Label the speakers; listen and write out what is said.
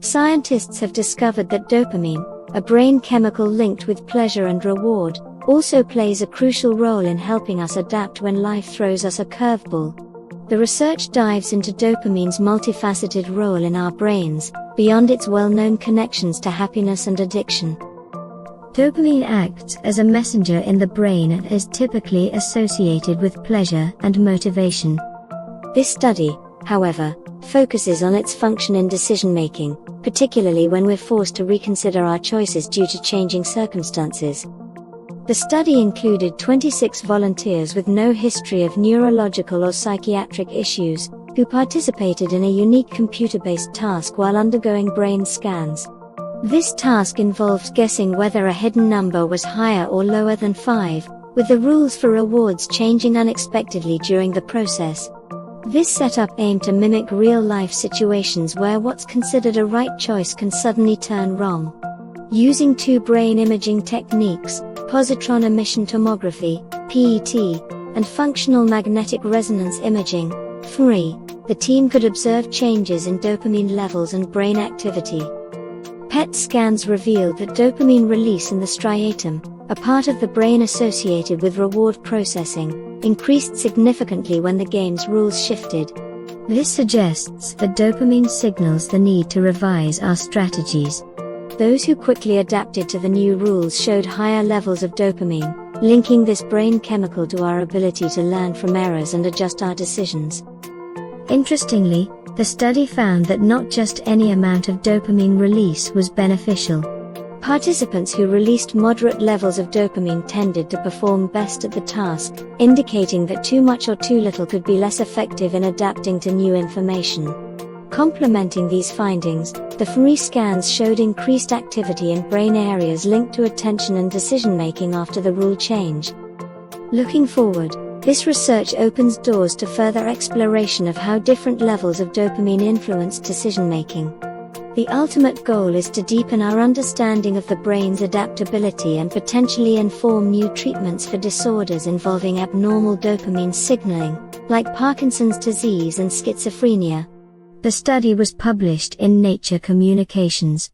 Speaker 1: Scientists have discovered that dopamine, a brain chemical linked with pleasure and reward, also plays a crucial role in helping us adapt when life throws us a curveball. The research dives into dopamine's multifaceted role in our brains, beyond its well-known connections to happiness and addiction. Dopamine acts as a messenger in the brain and is typically associated with pleasure and motivation. This study, however, focuses on its function in decision-making, particularly when we're forced to reconsider our choices due to changing circumstances. The study included 26 volunteers with no history of neurological or psychiatric issues, who participated in a unique computer-based task while undergoing brain scans. This task involved guessing whether a hidden number was higher or lower than 5, with the rules for rewards changing unexpectedly during the process. This setup aimed to mimic real-life situations where what's considered a right choice can suddenly turn wrong. Using two brain imaging techniques, positron emission tomography, PET, and functional magnetic resonance imaging, fMRI, the team could observe changes in dopamine levels and brain activity. PET scans revealed that dopamine release in the striatum, a part of the brain associated with reward processing, increased significantly when the game's rules shifted. This suggests that dopamine signals the need to revise our strategies. Those who quickly adapted to the new rules showed higher levels of dopamine, linking this brain chemical to our ability to learn from errors and adjust our decisions. Interestingly, the study found that not just any amount of dopamine release was beneficial. Participants who released moderate levels of dopamine tended to perform best at the task, indicating that too much or too little could be less effective in adapting to new information. Complementing these findings, the fMRI scans showed increased activity in brain areas linked to attention and decision-making after the rule change. Looking forward, this research opens doors to further exploration of how different levels of dopamine influence decision-making. The ultimate goal is to deepen our understanding of the brain's adaptability and potentially inform new treatments for disorders involving abnormal dopamine signaling, like Parkinson's disease and schizophrenia. The study was published in Nature Communications.